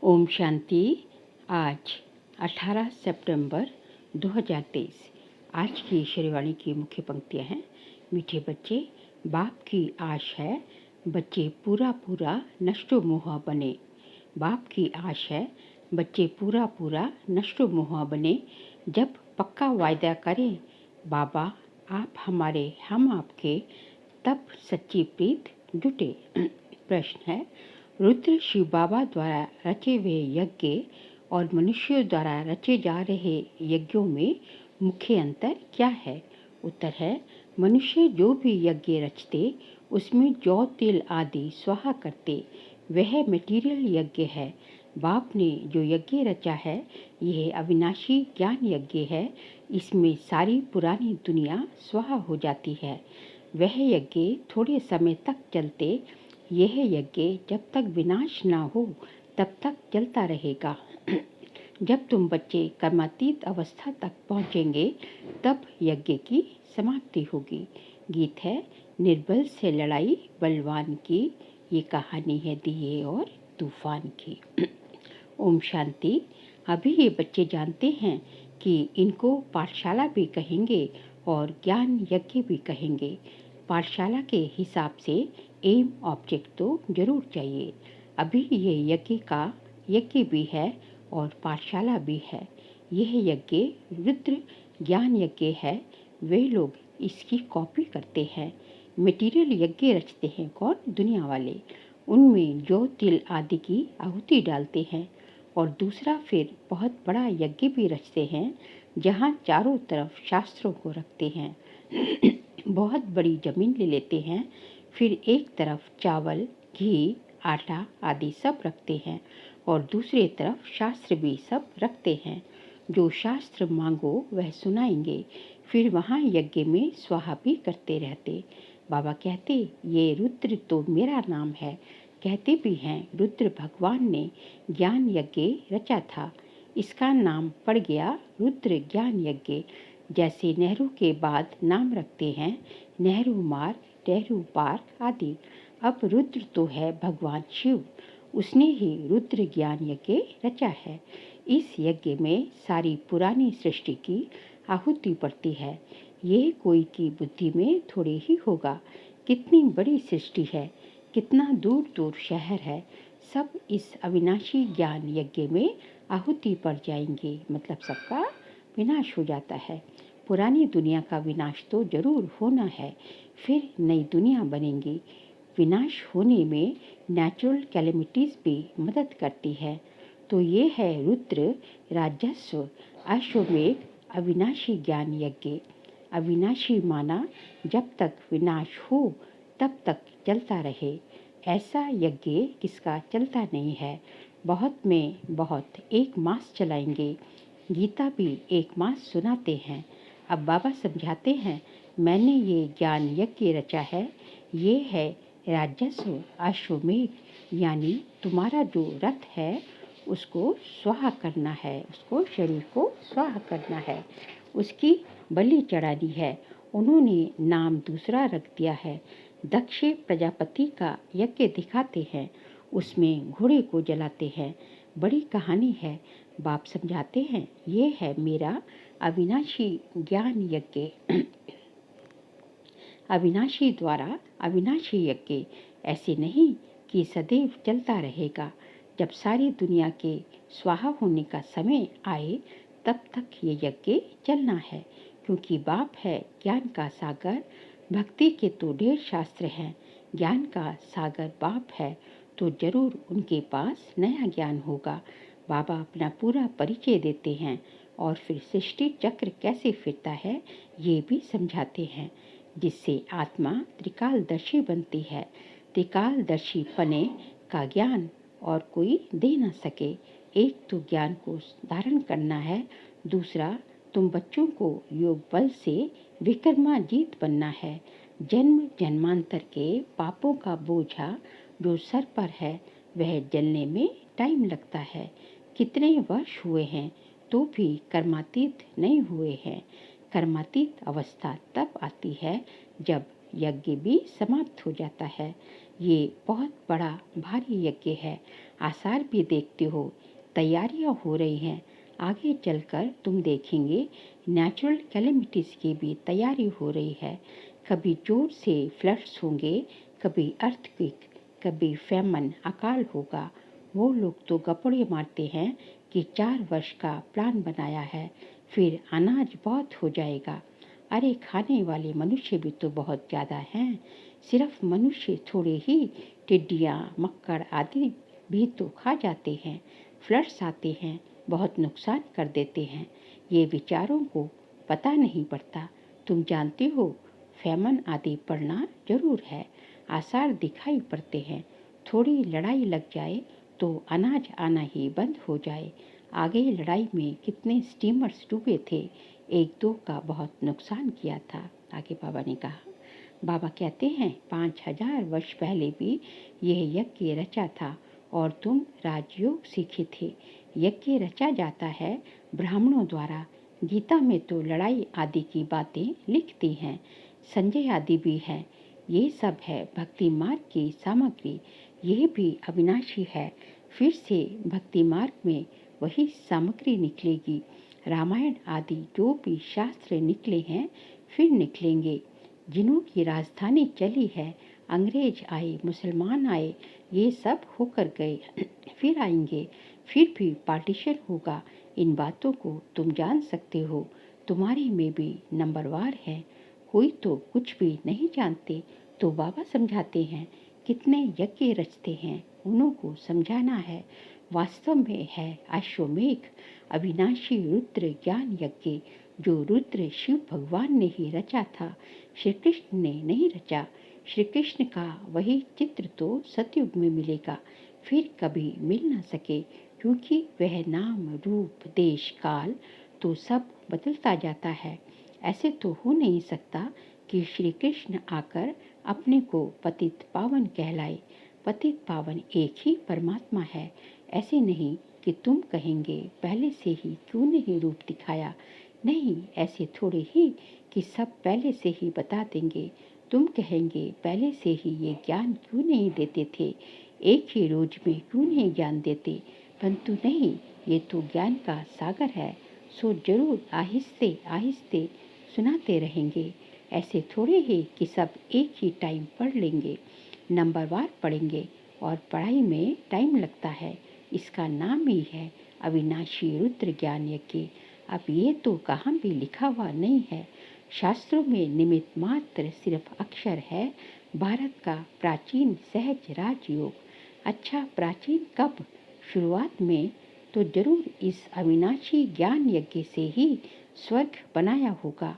ओम शांति। आज 18 सितंबर 2023। आज की ईश्वरीवाणी की मुख्य पंक्तियां हैं। मीठे बच्चे, बाप की आश है, बच्चे पूरा पूरा नष्टो मोह बने। बाप की आश है, बच्चे पूरा पूरा नष्टो मोह बने। जब पक्का वायदा करें बाबा आप हमारे हम आपके, तब सच्ची प्रीत जुटे। प्रश्न है, रुद्र शिव बाबा द्वारा रचे हुए यज्ञ और मनुष्यों द्वारा रचे जा रहे यज्ञों में मुख्य अंतर क्या है? उत्तर है, मनुष्य जो भी यज्ञ रचते उसमें जौ तिल आदि स्वाहा करते, वह मटीरियल यज्ञ है। बाप ने जो यज्ञ रचा है यह अविनाशी ज्ञान यज्ञ है। इसमें सारी पुरानी दुनिया स्वाहा हो जाती है। वह यज्ञ थोड़े समय तक चलते। यह यज्ञ जब तक विनाश ना हो तब तक चलता रहेगा। जब तुम बच्चे कर्मातीत अवस्था तक पहुँचेंगे तब यज्ञ की समाप्ति होगी। गीत है, निर्बल से लड़ाई बलवान की, ये कहानी है दिए और तूफान की। ओम शांति। अभी ये बच्चे जानते हैं कि इनको पाठशाला भी कहेंगे और ज्ञान यज्ञ भी कहेंगे। पाठशाला के हिसाब से एम ऑब्जेक्ट तो जरूर चाहिए। अभी ये यज्ञ भी है और पाठशाला भी है। यह यज्ञ रुद्र ज्ञान यज्ञ है। वे लोग इसकी कॉपी करते हैं। मटीरियल यज्ञ रचते हैं कौन? दुनिया वाले। उनमें जौ तिल आदि की आहुति डालते हैं और दूसरा फिर बहुत बड़ा यज्ञ भी रचते हैं जहाँ चारों तरफ शास्त्रों को रखते हैं। बहुत बड़ी जमीन ले लेते हैं, फिर एक तरफ चावल घी आटा आदि सब रखते हैं और दूसरी तरफ शास्त्र भी सब रखते हैं। जो शास्त्र मांगो वह सुनाएंगे। फिर वहाँ यज्ञ में स्वाहा भी करते रहते। बाबा कहते, ये रुद्र तो मेरा नाम है। कहते भी हैं रुद्र भगवान ने ज्ञान यज्ञ रचा था, इसका नाम पड़ गया रुद्र ज्ञान यज्ञ। जैसे नेहरू के बाद नाम रखते हैं नेहरू मार्ग, नेहरू पार्क आदि। अब रुद्र तो है भगवान शिव, उसने ही रुद्र ज्ञान यज्ञ रचा है। इस यज्ञ में सारी पुरानी सृष्टि की आहुति पड़ती है। ये कोई की बुद्धि में थोड़े ही होगा। कितनी बड़ी सृष्टि है, कितना दूर दूर शहर है, सब इस अविनाशी ज्ञान यज्ञ में आहुति पड़ जाएंगे। मतलब सबका विनाश हो जाता है। पुरानी दुनिया का विनाश तो जरूर होना है, फिर नई दुनिया बनेगी। विनाश होने में नेचुरल कैलेमिटीज़ भी मदद करती है। तो ये है रुद्र राजस्व अश्वमेघ अविनाशी ज्ञान यज्ञ। अविनाशी माना जब तक विनाश हो तब तक चलता रहे। ऐसा यज्ञ किसका चलता नहीं है। बहुत में बहुत एक मास चलाएंगे। गीता भी एक मास सुनाते हैं। अब बाबा समझाते हैं, मैंने ये ज्ञान यज्ञ रचा है। ये है राजस्व अश्वमेघ, यानी तुम्हारा जो रथ है उसको स्वाहा करना है, उसको शरीर को स्वाहा करना है, उसकी बलि चढ़ानी है। उन्होंने नाम दूसरा रख दिया है। दक्ष प्रजापति का यज्ञ दिखाते हैं, उसमें घोड़े को जलाते हैं। बड़ी कहानी है। बाप समझाते हैं, ये है मेरा अविनाशी ज्ञान यज्ञ। अविनाशी द्वारा अविनाशी यज्ञ ऐसे नहीं कि सदैव चलता रहेगा। जब सारी दुनिया के स्वाहा होने का समय आए तब तक ये यज्ञ चलना है, क्योंकि बाप है ज्ञान का सागर। भक्ति के तो ढेर शास्त्र हैं, ज्ञान का सागर बाप है तो जरूर उनके पास नया ज्ञान होगा। बाबा अपना पूरा परिचय देते हैं और फिर सृष्टि चक्र कैसे फिरता है ये भी समझाते हैं, जिससे आत्मा त्रिकालदर्शी बनती है। त्रिकालदर्शी पने का ज्ञान और कोई दे न सके। एक तो ज्ञान को धारण करना है, दूसरा तुम बच्चों को योग बल से विक्रमाजीत बनना है। जन्म जन्मांतर के पापों का बोझा जो सर पर है वह जलने में टाइम लगता है। कितने वर्ष हुए हैं तो भी कर्मातीत नहीं हुए हैं। कर्मातीत अवस्था तब आती है जब यज्ञ भी समाप्त हो जाता है। ये बहुत बड़ा भारी यज्ञ है। आसार भी देखते हो, तैयारियां हो रही हैं। आगे चलकर तुम देखेंगे नेचुरल कैलेमिटीज़ की भी तैयारी हो रही है। कभी जोर से फ्लड्स होंगे, कभी अर्थक्वेक, कभी फैमन, अकाल होगा। वो लोग तो गपड़े मारते हैं कि 4 वर्ष का प्लान बनाया है, फिर अनाज बहुत हो जाएगा। अरे खाने वाले मनुष्य भी तो बहुत ज़्यादा हैं। सिर्फ मनुष्य थोड़े ही, टिड्डियाँ, मक्कड़ आदि भी तो खा जाते हैं। फ्लड्स आते हैं, बहुत नुकसान कर देते हैं। ये विचारों को पता नहीं पड़ता। तुम जानते हो, फैमन आदि पड़ना जरूर है। आसार दिखाई पड़ते हैं। थोड़ी लड़ाई लग जाए तो अनाज आना ही बंद हो जाए। आगे लड़ाई में कितने स्टीमर्स डूबे थे, 1-2 का बहुत नुकसान किया था। आगे बाबा ने कहा, बाबा कहते हैं 5000 वर्ष पहले भी यह यज्ञ रचा था और तुम राजयोग सीखे थे। यज्ञ रचा जाता है ब्राह्मणों द्वारा। गीता में तो लड़ाई आदि की बातें लिखती हैं। संजय आदि भी है। ये सब है भक्ति मार्ग की सामग्री। यह भी अविनाशी है। फिर से भक्ति मार्ग में वही सामग्री निकलेगी। रामायण आदि जो भी शास्त्र निकले हैं, फिर निकलेंगे। जिनों की राजधानी चली है, अंग्रेज आए, मुसलमान आए, ये सब होकर गए, फिर आएंगे। फिर भी पार्टीशन होगा। इन बातों को तुम जान सकते हो। तुम्हारे में भी नंबरवार है। कोई तो कुछ भी नहीं जानते तो बाबा समझाते हैं। कितने यज्ञ रचते हैं, उन्हों को समझाना है। वास्तव में है अश्वमेघ, अविनाशी रुद्र ज्ञान यज्ञ, जो रुद्र शिव भगवान ने ही रचा था। श्री कृष्ण ने नहीं रचा। श्री कृष्ण का वही चित्र तो सतयुग में मिलेगा, फिर कभी मिल न सके, क्योंकि वह नाम रूप देश काल तो सब बदलता जाता है। ऐसे तो हो नहीं सकता कि श्री कृष्ण आकर अपने को पतित पावन कहलाए। पतित पावन एक ही परमात्मा है। ऐसे नहीं कि तुम कहेंगे पहले से ही क्यों नहीं रूप दिखाया। नहीं, ऐसे थोड़े ही कि सब पहले से ही बता देंगे। तुम कहेंगे पहले से ही ये ज्ञान क्यों नहीं देते थे, एक ही रोज में क्यों नहीं ज्ञान देते। परंतु नहीं, ये तो ज्ञान का सागर है, सो जरूर आहिस्ते आहिस्ते सुनाते रहेंगे। ऐसे थोड़े ही कि सब एक ही टाइम पढ़ लेंगे, नंबरवार पढ़ेंगे। और पढ़ाई में टाइम लगता है। इसका नाम ही है अविनाशी रुद्र ज्ञान यज्ञ। अब ये तो कहाँ भी लिखा हुआ नहीं है। शास्त्रों में निमित्त मात्र सिर्फ अक्षर है। भारत का प्राचीन सहज राजयोग। अच्छा, प्राचीन कब? शुरुआत में तो जरूर इस अविनाशी ज्ञान यज्ञ से ही स्वर्ग बनाया होगा।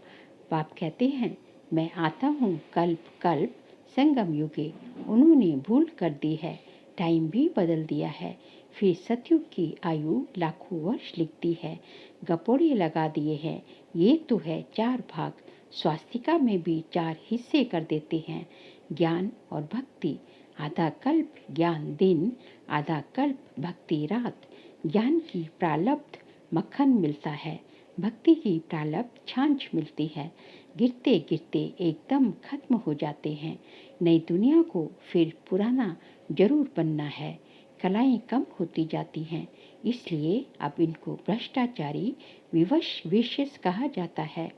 बाप कहते हैं, मैं आता हूँ कल्प कल्प संगम युगे। उन्होंने भूल कर दी है, टाइम भी बदल दिया है। फिर सतयुग की आयु लाखों वर्ष लिखती है, गपोड़े लगा दिए हैं। ये तो है 4 भाग। स्वास्तिका में भी 4 हिस्से कर देते हैं। ज्ञान और भक्ति। आधा कल्प ज्ञान दिन, आधा कल्प भक्ति रात। ज्ञान की प्रालब्ध मक्खन मिलता है, भक्ति की प्रालब्ध छाछ मिलती है। गिरते गिरते एकदम खत्म हो जाते हैं। नई दुनिया को फिर पुराना जरूर बनना है। कलाएं कम होती जाती हैं, इसलिए अब इनको भ्रष्टाचारी विवश विशेष कहा जाता है।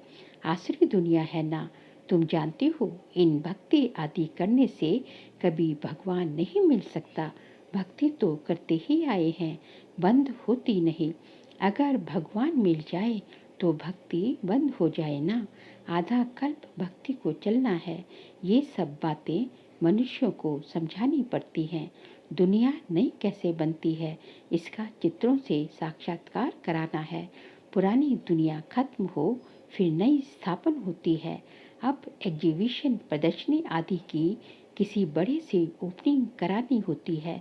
आसुरी दुनिया है ना, तुम जानते हो। इन भक्ति आदि करने से कभी भगवान नहीं मिल सकता। भक्ति तो करते ही आए हैं, बंद होती नहीं। अगर भगवान मिल जाए तो भक्ति बंद हो जाए ना। आधा कल्प भक्ति को चलना है। ये सब बातें मनुष्यों को समझानी पड़ती हैं। दुनिया नई कैसे बनती है, इसका चित्रों से साक्षात्कार कराना है। पुरानी दुनिया खत्म हो, फिर नई स्थापन होती है। अब एग्जीबिशन, प्रदर्शनी आदि की किसी बड़े से ओपनिंग करानी होती है,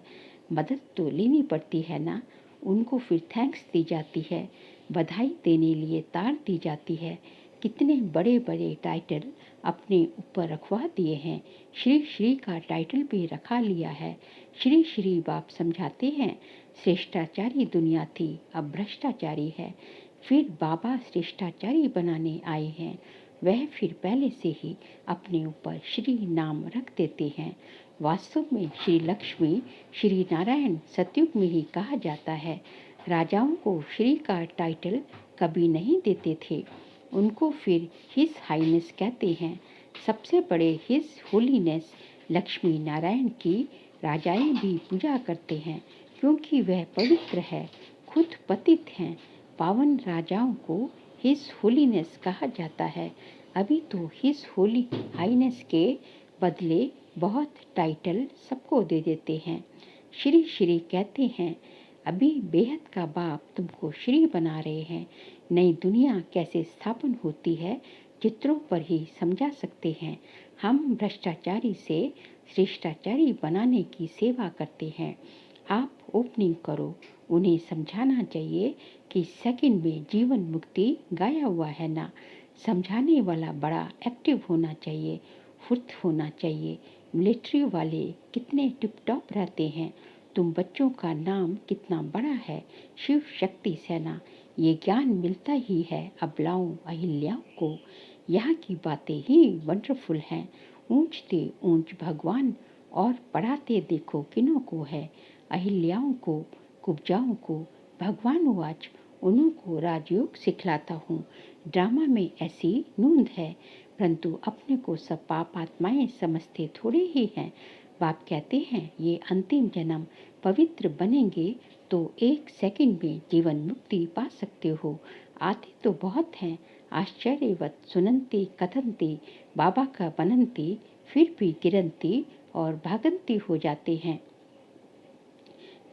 मदद तो लेनी पड़ती है ना। उनको फिर थैंक्स दी जाती है, बधाई देने लिए तार दी जाती है। कितने बड़े बड़े टाइटल अपने ऊपर रखवा दिए हैं। श्री श्री का टाइटल भी रखा लिया है। श्री श्री बाप समझाते हैं, श्रेष्ठाचारी दुनिया थी, अब भ्रष्टाचारी है। फिर बाबा श्रेष्ठाचारी बनाने आए हैं। वह फिर पहले से ही अपने ऊपर श्री नाम रख देते हैं। वास्तव में श्री लक्ष्मी श्री नारायण सतयुग में ही कहा जाता है। राजाओं को श्री का टाइटल कभी नहीं देते थे, उनको फिर हिज हाइनेस कहते हैं। सबसे बड़े हिज होलीनेस लक्ष्मी नारायण की राजाएं भी पूजा करते हैं, क्योंकि वह पवित्र है, खुद पतित हैं। पावन राजाओं को हिज होलीनेस कहा जाता है। अभी तो हिज होली हाइनेस के बदले बहुत टाइटल सबको दे देते हैं। श्री श्री कहते हैं। अभी बेहद का बाप तुमको श्री बना रहे हैं। नई दुनिया कैसे स्थापन होती है चित्रों पर ही समझा सकते हैं। हम भ्रष्टाचारी से श्रेष्ठाचारी बनाने की सेवा करते हैं। आप ओपनिंग करो, उन्हें समझाना चाहिए कि सेकंड में जीवन मुक्ति गाया हुआ है ना। समझाने वाला बड़ा एक्टिव होना चाहिए, फुर्त होना चाहिए। मिलिट्री वाले कितने टिप टॉप रहते हैं। तुम बच्चों का नाम कितना बड़ा है, शिव शक्ति सेना। ये ज्ञान मिलता ही है अबलाओं अहिल्याओं को। यहाँ की बातें ही वंडरफुल हैं। ऊंचते ऊंच भगवान और पढ़ाते देखो किनों को है। अहिल्याओं को, कुब्जाओं को। भगवान वाच उन्हों को राजयोग सिखलाता हूँ। ड्रामा में ऐसी नूंद है, परंतु अपने को सब पाप आत्माएं समझते थोड़े ही हैं। बाप कहते हैं ये अंतिम जन्म पवित्र बनेंगे तो 1 सेकंड में जीवन मुक्ति पा सकते हो। आते तो बहुत हैं, आश्चर्यवत सुनंती कथनती बाबा का बनंती, फिर भी गिरंती और भागंती हो जाते हैं।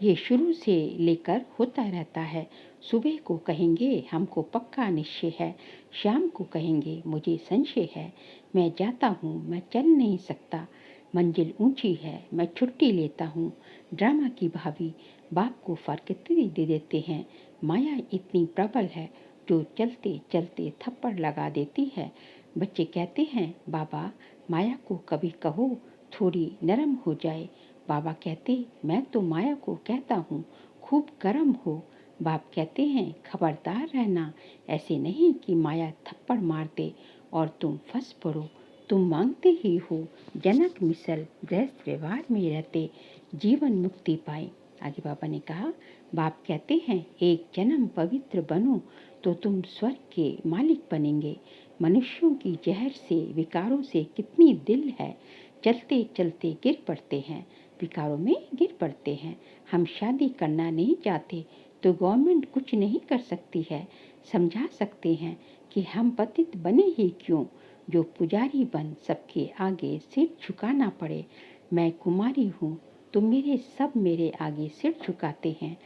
ये शुरू से लेकर होता रहता है। सुबह को कहेंगे हमको पक्का निश्चय है, शाम को कहेंगे मुझे संशय है। मैं जाता हूँ, मैं चल नहीं सकता, मंजिल ऊंची है, मैं छुट्टी लेता हूँ। ड्रामा की भाभी बाप को फरकती दे देते हैं। माया इतनी प्रबल है जो चलते चलते थप्पड़ लगा देती है। बच्चे कहते हैं बाबा माया को कभी कहो थोड़ी नरम हो जाए। बाबा कहते मैं तो माया को कहता हूँ खूब गर्म हो। बाप कहते हैं खबरदार रहना, ऐसे नहीं कि माया थप्पड़ मार दे और तुम फंस पड़ो। तुम मांगते ही हो जनक मिसल गृहस्थ व्यवहार में रहते जीवन मुक्ति पाए। आगे बाबा ने कहा बाप कहते हैं एक जन्म पवित्र बनो तो तुम स्वर्ग के मालिक बनेंगे। मनुष्यों की जहर से विकारों से कितनी दिल है, चलते चलते गिर पड़ते हैं, विकारों में गिर पड़ते हैं। हम शादी करना नहीं चाहते तो गवर्नमेंट कुछ नहीं कर सकती है। समझा सकते हैं कि हम पतित बने ही क्यों, जो पुजारी बन सबके आगे सिर झुकाना पड़े। मैं कुमारी हूँ तो मेरे आगे सिर झुकाते हैं,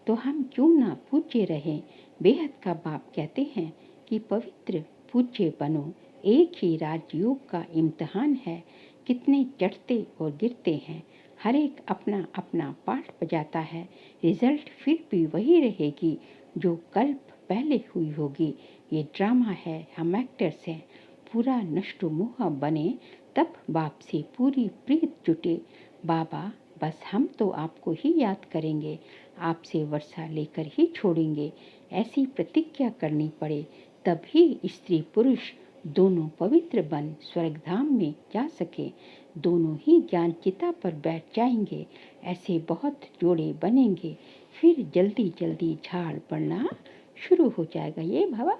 तो हम क्यों ना पूज्य रहें। बेहद का बाप कहते हैं कि पवित्र पूज्य बनो। एक ही राजयोग का इम्तिहान है, कितने चढ़ते और गिरते हैं। हर एक अपना अपना पाठ बजाता है, रिजल्ट फिर भी वही रहेगी जो कल्प पहले हुई होगी। ये ड्रामा है, हम एक्टर्स हैं। पूरा नष्टो मोह बने तब बाप से पूरी प्रीत जुटे। बाबा बस हम तो आपको ही याद करेंगे, आपसे वर्षा लेकर ही छोड़ेंगे। ऐसी प्रतिज्ञा करनी पड़े तब ही स्त्री पुरुष दोनों पवित्र बन स्वर्गधाम में जा सके। दोनों ही ज्ञान चिता पर बैठ जाएंगे। ऐसे बहुत जोड़े बनेंगे, फिर जल्दी जल्दी झाड़ पड़ना शुरू हो जाएगा। ये बाबा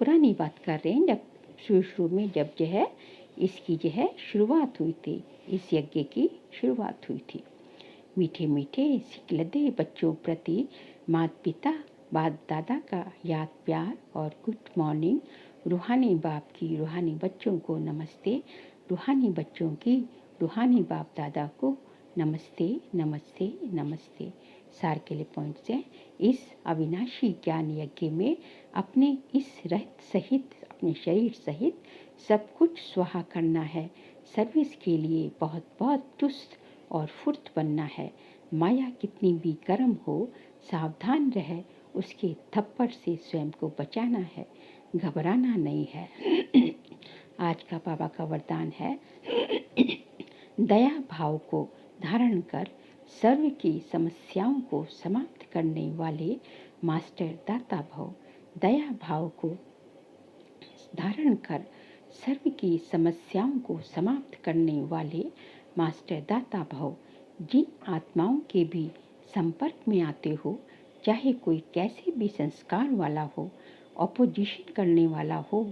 पुरानी बात कर रहे हैं, जब शुरू में जब जो है इसकी जो है शुरुआत हुई थी, इस यज्ञ की शुरुआत हुई थी। मीठे मीठे सिकलदे बच्चों प्रति माता पिता बाप दादा का याद प्यार और गुड मॉर्निंग। रूहानी बाप की रूहानी बच्चों को नमस्ते, रूहानी बच्चों की रूहानी बाप दादा को नमस्ते नमस्ते नमस्ते। सार के लिए पॉइंट्स हैं। इस अविनाशी ज्ञान यज्ञ में अपने इस रहित सहित अपने शरीर सहित सब कुछ स्वाहा करना है। सर्विस के लिए बहुत बहुत चुस्त और फुर्त बनना है। माया कितनी भी गर्म हो सावधान रहे, उसके थप्पड़ से स्वयं को बचाना है, घबराना नहीं है। आज का बाबा का वरदान है दया भाव को धारण कर सर्व की समस्याओं को समाप्त करने वाले मास्टर दाता भव। दया भाव को धारण कर सर्व की समस्याओं को समाप्त करने वाले मास्टर दाता भव। जिन आत्माओं के भी संपर्क में आते हो, चाहे कोई कैसे भी संस्कार वाला हो, अपोजिशन करने वाला हो,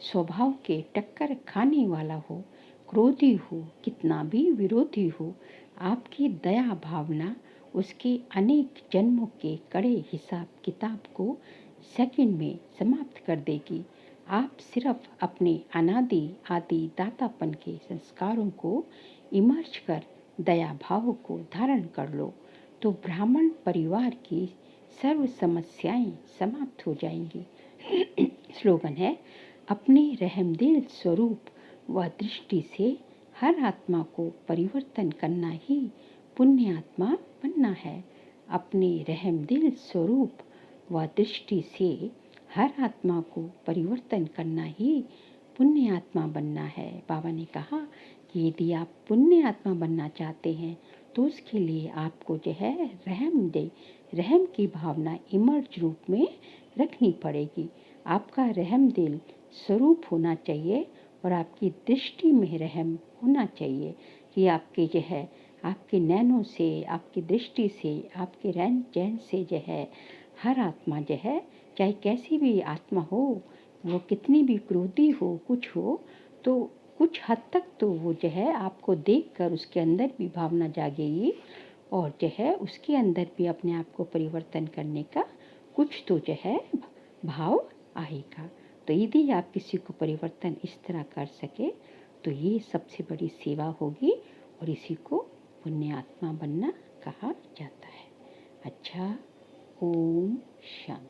स्वभाव के टक्कर खाने वाला हो, क्रोधी हो, कितना भी विरोधी हो, आपकी दया भावना उसके अनेक जन्मों के कड़े हिसाब किताब को सेकंड में समाप्त कर देगी। आप सिर्फ अपने अनादि आदि दातापन के संस्कारों को इमर्ज कर दया भाव को धारण कर लो, तो ब्राह्मण परिवार की सर्व समस्याएं समाप्त हो जाएंगी। स्लोगन है, अपने रहमदिल स्वरूप व दृष्टि से हर आत्मा को परिवर्तन करना ही पुण्य आत्मा बनना है। अपने रहमदिल स्वरूप व दृष्टि से हर आत्मा को परिवर्तन करना ही पुण्य आत्मा बनना है। बाबा ने कहा कि यदि आप पुण्य आत्मा बनना चाहते हैं तो उसके लिए आपको जो है रहम की भावना इमर्ज रूप में रखनी पड़ेगी। आपका रहम दिल स्वरूप होना चाहिए और आपकी दृष्टि में रहम होना चाहिए कि आपके जो है आपके नैनों से, आपकी दृष्टि से, आपके रहन चहन से जो है हर आत्मा जो है, चाहे कैसी भी आत्मा हो, वो कितनी भी क्रोधी हो, कुछ हो, तो कुछ हद तक तो वो जो है आपको देखकर उसके अंदर भी भावना जागेगी और जो है उसके अंदर भी अपने आप को परिवर्तन करने का कुछ तो जो है भाव आएगा। तो यदि आप किसी को परिवर्तन इस तरह कर सके तो ये सबसे बड़ी सेवा होगी और इसी को पुण्य आत्मा बनना कहा जाता है। अच्छा, ओम शांति।